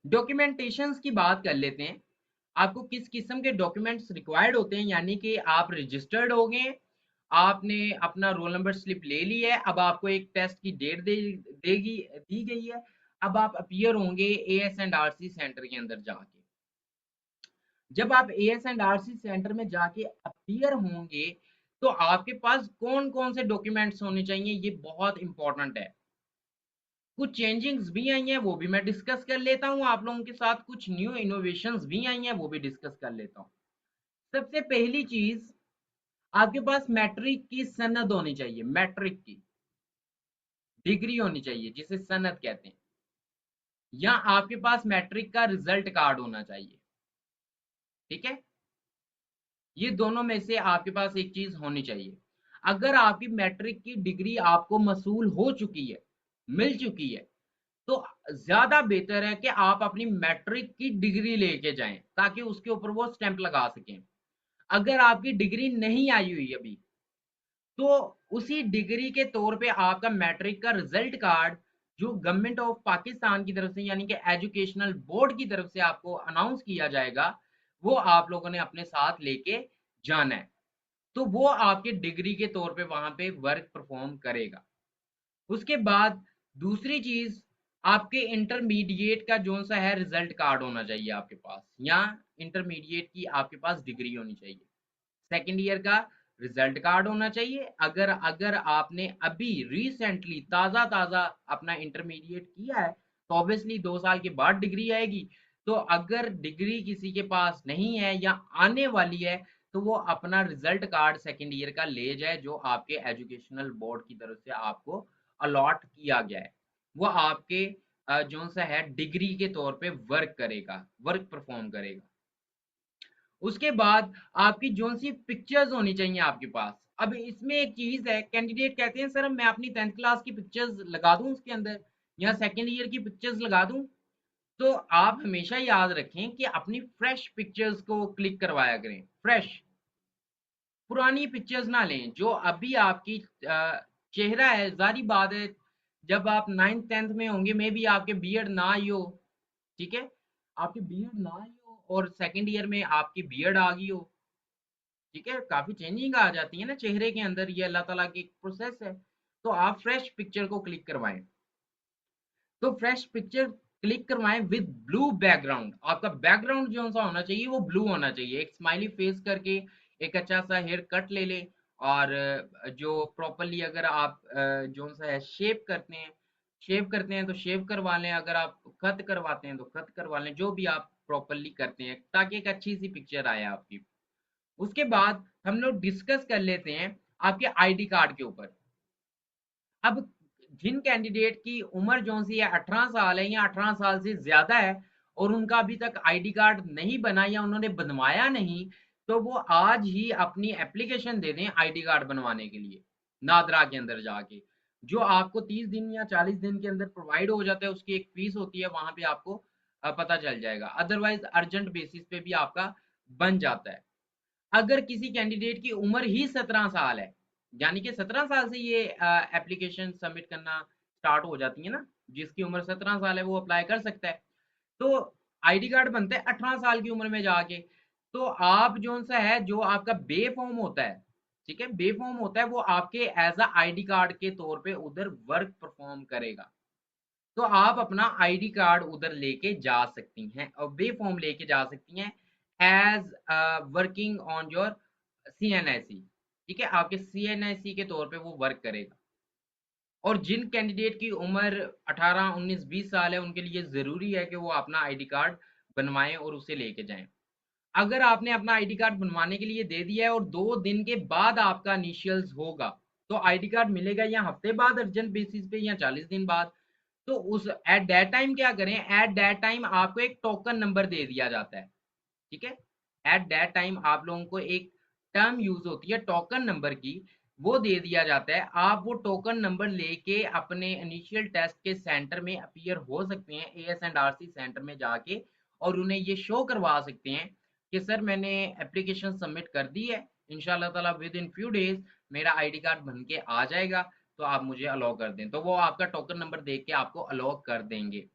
Documentations की बात कर लेते हैं। आपको किस किस्म के डॉक्यूमेंट्स रिक्वायर्ड होते हैं, यानी कि आप रजिस्टर्ड हो गए, आपने अपना रोल नंबर स्लिप ले ली है, अब आपको एक टेस्ट की डेट देगी दी गई है, अब आप अपीयर होंगे एएस एंड आरसी सेंटर के अंदर जाके। जब आप एएस एंड आरसी सेंटर में जाके अपीयर होंगे, तो आपके पास कौन कौन से डॉक्यूमेंट्स होने चाहिए, ये बहुत इंपॉर्टेंट है। कुछ चेंजिंग्स भी आई हैं, वो भी मैं डिस्कस कर लेता हूँ आप लोगों के साथ, कुछ न्यू इनोवेशंस भी आई हैं, वो भी डिस्कस कर लेता हूँ। सबसे पहली चीज, आपके पास मैट्रिक की सनद होनी चाहिए, मैट्रिक की डिग्री होनी चाहिए जिसे सनद कहते हैं, या आपके पास मैट्रिक का रिजल्ट कार्ड होना चाहिए। ठीक है, ये दोनों में से आपके पास एक चीज होनी चाहिए। अगर आपकी मैट्रिक की डिग्री आपको मसूल हो चुकी है, मिल चुकी है, तो ज्यादा बेहतर है कि आप अपनी मैट्रिक की डिग्री लेके जाएं, ताकि उसके ऊपर वो स्टैंप लगा सकें। अगर आपकी डिग्री नहीं आई हुई अभी, तो उसी डिग्री के तौर पे आपका मैट्रिक का रिजल्ट कार्ड, जो गवर्नमेंट ऑफ पाकिस्तान की तरफ से यानी कि एजुकेशनल बोर्ड की तरफ से आपको अनाउंस किया जाएगा, वो आप लोगों ने अपने साथ लेके जाना है। तो वो आपके डिग्री के तौर पे वहां पे वर्क परफॉर्म करेगा। उसके बाद दूसरी चीज, आपके इंटरमीडिएट का जो सा है रिजल्ट कार्ड होना चाहिए आपके पास, या इंटरमीडिएट की आपके पास डिग्री होनी चाहिए। सेकेंड ईयर का रिजल्ट कार्ड होना चाहिए। अगर अगर आपने अभी रिसेंटली ताजा ताजा अपना इंटरमीडिएट किया है, तो ऑब्वियसली 2 साल के बाद डिग्री आएगी। तो अगर डिग्री किसी के पास नहीं है या आने वाली है, तो वो अपना रिजल्ट कार्ड सेकेंड ईयर का ले जाए, जो आपके एजुकेशनल बोर्ड की तरफ से आपको अलॉट किया गया है। वो आपके जो सा है डिग्री के तौर पे वर्क करेगा, वर्क परफॉर्म करेगा। उसके बाद आपकी जोन सी पिक्चर्स होनी चाहिए आपके पास। अब इसमें एक चीज है, कैंडिडेट कहते हैं सर मैं अपनी 10th क्लास की पिक्चर्स लगा दूं उसके अंदर, या सेकेंड ईयर की पिक्चर्स लगा दूं। तो आप हमेशा याद रखें कि अपनी फ्रेश पिक्चर्स को क्लिक करवाया करें, फ्रेश, पुरानी पिक्चर्स ना लें। जो अभी आपकी चेहरा है, जारी बात है, जब आप 9th 10th में होंगे, मे बी आपके बियर्ड ना आई हो, ठीक है, आपकी बियर्ड ना आई हो और सेकेंड ईयर में आपकी बियर्ड आ गई हो, ठीक है, काफी चेंजिंग आ जाती है ना चेहरे के अंदर, ये अल्लाह ताला की एक प्रोसेस है। तो आप फ्रेश पिक्चर को क्लिक करवाएं। तो फ्रेश पिक्चर क्लिक करवाएं विद ब्लू बैकग्राउंड। आपका बैकग्राउंड जो सा होना चाहिए वो ब्लू होना चाहिए, एक स्माइली फेस करके एक अच्छा सा हेयर कट ले लें। और जो प्रॉपरली अगर आप जो सा है शेव करते हैं तो शेव करवा लें, अगर आप कट करवाते हैं तो कट करवा लें, जो भी आप प्रॉपरली करते हैं, ताकि एक अच्छी सी पिक्चर आए आपकी। उसके बाद हम लोग डिस्कस कर लेते हैं आपके आईडी कार्ड के ऊपर। अब जिन कैंडिडेट की उम्र जो सी है 18 साल है या 18 साल से ज्यादा है, और उनका अभी तक आईडी कार्ड नहीं बना या उन्होंने बनवाया नहीं, तो वो आज ही अपनी एप्लीकेशन दे दें आईडी कार्ड बनवाने के लिए, नादरा के अंदर जाके। जो आपको 30 दिन या 40 दिन के अंदर प्रोवाइड हो जाता है, उसकी एक फीस होती है, वहां पे आपको पता चल जाएगा। अदरवाइज अर्जेंट बेसिस पे भी आपका बन जाता है। अगर किसी कैंडिडेट की उम्र ही 17 साल है, यानी कि 17 साल से ये एप्लीकेशन सबमिट करना स्टार्ट हो जाती है ना, जिसकी उम्र 17 साल है वो अप्लाई कर सकता है। तो आईडी कार्ड बनता है 18 साल की उम्र में जाके। तो आप जो सा है, जो आपका बे फॉर्म होता है, ठीक है, बे फॉर्म होता है, वो आपके एज अ आईडी कार्ड के तौर पे उधर वर्क परफॉर्म करेगा। तो आप अपना आईडी कार्ड उधर लेके जा सकती हैं और बे फॉर्म लेके जा सकती हैं as working on your CNIC. ठीक है, आपके सीएनआईसी के तौर पे वो वर्क करेगा। और जिन कैंडिडेट की उम्र 18 19 20 साल है, उनके लिए जरूरी है कि वो अपना आईडी कार्ड बनवाएं और उसे लेके जाएं। अगर आपने अपना आईडी कार्ड बनवाने के लिए दे दिया है और 2 दिन के बाद आपका इनिशियल्स होगा, तो आईडी कार्ड मिलेगा या हफ्ते बाद अर्जेंट बेसिस पे या 40 दिन बाद। तो उस एट दैट टाइम क्या करें, एट दैट टाइम आपको एक टोकन नंबर दे दिया जाता है। ठीक है, एट दैट टाइम आप लोगों को एक टर्म यूज होती है टोकन नंबर की, वो दे दिया जाता है। आप वो टोकन नंबर लेके अपने इनिशियल टेस्ट के सेंटर में अपीयर हो सकते हैं, एएस एंड आरसी सेंटर में जाके, और उन्हें ये शो करवा सकते हैं कि सर मैंने एप्लीकेशन सबमिट कर दी है, इंशाल्लाह ताला विद इन फ्यू डेज मेरा आईडी कार्ड बन के आ जाएगा, तो आप मुझे अलाउ कर दें। तो वो आपका टोकन नंबर देख के आपको अलाउ कर देंगे।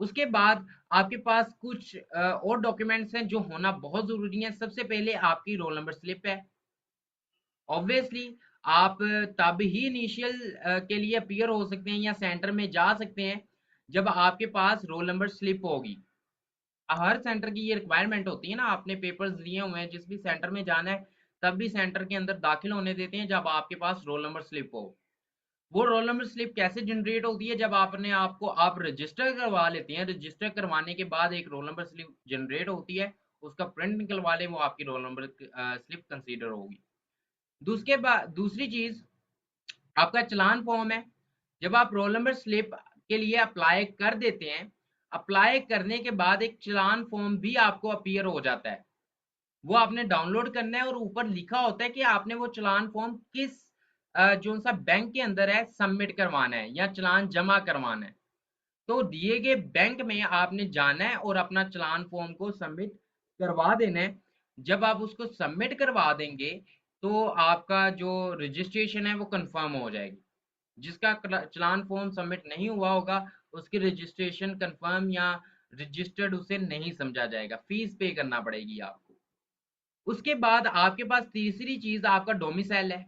उसके बाद आपके पास कुछ और डॉक्यूमेंट्स हैं जो होना बहुत ज़रूरी है। सबसे पहले आपकी रोल नंबर स्लिप है। ऑब्वियसली आप तब ही इनिशियल के लिए अपीयर हो सकते हैं या सेंटर में जा सकते हैं जब आपके पास रोल नंबर स्लिप होगी। हर सेंटर की ये रिक्वायरमेंट होती है ना, आपने पेपर्स दिए हुए हैं, जिस भी सेंटर में जाना है तब भी सेंटर के अंदर दाखिल होने देते हैं जब आपके पास रोल नंबर स्लिप हो। वो रोल नंबर स्लिप कैसे जनरेट होती है? जब आपने आपको आप रजिस्टर करवा लेते हैं, रजिस्टर करवाने के बाद एक रोल नंबर स्लिप जनरेट होती है, उसका प्रिंट निकलवा लें, वो आपकी रोल नंबर स्लिप कंसीडर होगी। दूसरे बाद दूसरी चीज आपका चलान फॉर्म है। जब आप रोल नंबर स्लिप के लिए अप्लाई कर देते हैं, अप्लाई करने के बाद एक चलान फॉर्म भी आपको अपीयर हो जाता है। वो आपने डाउनलोड करना है और ऊपर लिखा होता है कि आपने वो चलान फॉर्म किस जो सा बैंक के अंदर है सबमिट करवाना है या चलान जमा करवाना है। तो दिए गए बैंक में आपने जाना है और अपना चलान फॉर्म को सबमिट करवा देना है। जब आप उसको सबमिट करवा देंगे तो आपका जो रजिस्ट्रेशन है वो कंफर्म हो जाएगी। जिसका चलान फॉर्म सबमिट नहीं हुआ होगा उसकी रजिस्ट्रेशन कंफर्म या रजिस्टर्ड उसे नहीं समझा जाएगा, फीस पे करना पड़ेगी आपको। उसके बाद आपके पास तीसरी चीज आपका डोमिसाइल है।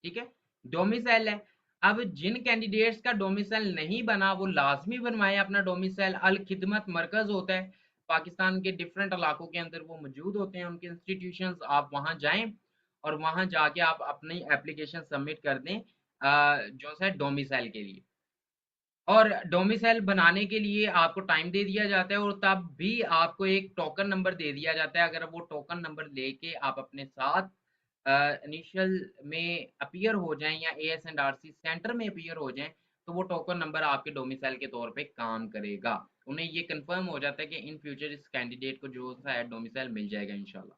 ठीक है, डोमिसाइल है। अब जिन कैंडिडेट्स का डोमिसाइल नहीं बना वो लाजमी बनवाएं अपना डोमिसाइल। अल खिदमत मरकज होता है पाकिस्तान के डिफरेंट इलाकों के अंदर, वो मौजूद होते हैं उनके इंस्टीट्यूशंस, आप वहां जाएं और वहां जाके आप अपनी एप्लीकेशन सबमिट कर दें जो है डोमिसाइल के लिए। और डोमिसाइल बनाने के लिए आपको टाइम दे दिया जाता है और तब भी आपको एक टोकन नंबर दे दिया जाता है। अगर वो टोकन नंबर लेके आप अपने साथ इनिशियल में अपीयर हो जाएं या AS&RC सेंटर में अपीयर हो जाएं तो वो टोकन नंबर आपके डोमिसाइल के तौर पे काम करेगा। उन्हें ये कंफर्म हो जाता है कि इन फ्यूचर इस कैंडिडेट को जो सा है डोमिसाइल मिल जाएगा इंशाल्लाह।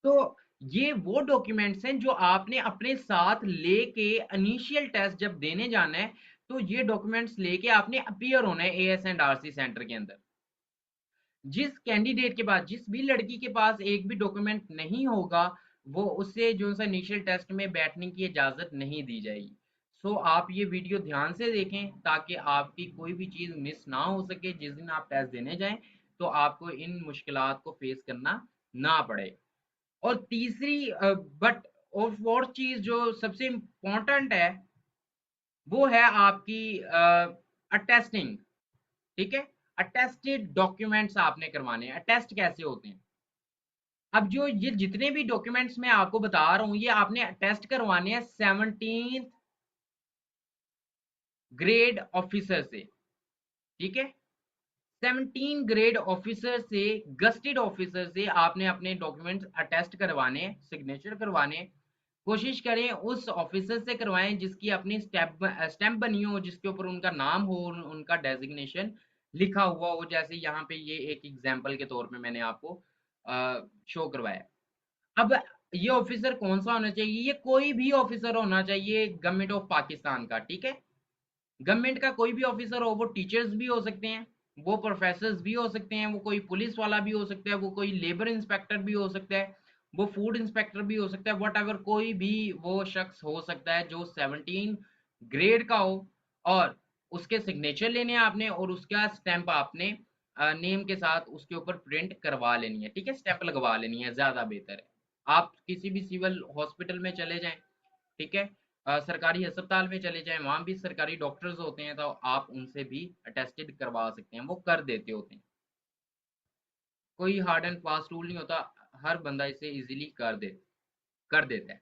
तो ये वो डॉक्यूमेंट्स हैं जो आपने अपने साथ लेके इनिशियल टेस्ट जब देने जाना है तो ये डॉक्यूमेंट्स लेके आपने अपीयर होना है AS&RC सेंटर के अंदर। जिस कैंडिडेट के पास, जिस भी लड़की के पास एक भी डॉक्यूमेंट नहीं होगा वो उससे जो सा इनिशियल टेस्ट में बैठने की इजाजत नहीं दी जाएगी। सो आप ये वीडियो ध्यान से देखें ताकि आपकी कोई भी चीज मिस ना हो सके जिस दिन आप टेस्ट देने जाएं, तो आपको इन मुश्किलात को फेस करना ना पड़े। और तीसरी बट और चीज जो सबसे इम्पोर्टेंट है वो है आपकी अटेस्टिंग। ठीक है, अटेस्टेड डॉक्यूमेंट्स आपने करवाने हैं। अटेस्ट कैसे होते हैं? अब जो ये जितने भी डॉक्यूमेंट्स मैं आपको बता रहा हूँ ये आपने अटेस्ट करवाने हैं 17th ग्रेड ऑफिसर से। ठीक है, 17 ग्रेड ऑफिसर से, गस्टेड ऑफिसर से आपने अपने डॉक्यूमेंट्स अटेस्ट करवाने, सिग्नेचर करवाने। कोशिश करें उस ऑफिसर से करवाएं जिसकी अपनी स्टैम्प बनी हो, जिसके ऊपर उनका नाम हो, उनका डेजिग्नेशन लिखा हुआ हो, जैसे यहाँ पे ये एक एग्जाम्पल के तौर पे मैंने आपको शो करवाया। अब ये ऑफिसर कौन सा होना चाहिए? ये कोई भी ऑफिसर होना चाहिए गवर्नमेंट ऑफ पाकिस्तान का। ठीक है, गवर्नमेंट का कोई भी ऑफिसर हो, वो टीचर्स भी हो सकते हैं, वो प्रोफेसर्स भी हो सकते हैं, वो कोई पुलिस वाला भी हो सकता है, वो कोई लेबर इंस्पेक्टर भी हो सकता है, वो फूड इंस्पेक्टर भी हो सकता है, वट एवर कोई भी वो शख्स हो सकता है जो 17 ग्रेड का हो। और उसके सिग्नेचर लेने हैं आपने और उसका स्टैंप आपने नेम के साथ उसके ऊपर प्रिंट करवा लेनी है। ठीक है, स्टैंप लगवा लेनी है, ज्यादा बेहतर है। आप किसी भी सिविल हॉस्पिटल में चले जाएं, ठीक है, सरकारी अस्पताल में चले जाएं, वहां भी सरकारी डॉक्टर्स होते हैं तो आप उनसे भी अटेस्टेड करवा सकते हैं, वो कर देते होते हैं। कोई हार्ड एंड फास्ट रूल नहीं होता, हर बंदा इसे इजीली कर देता है।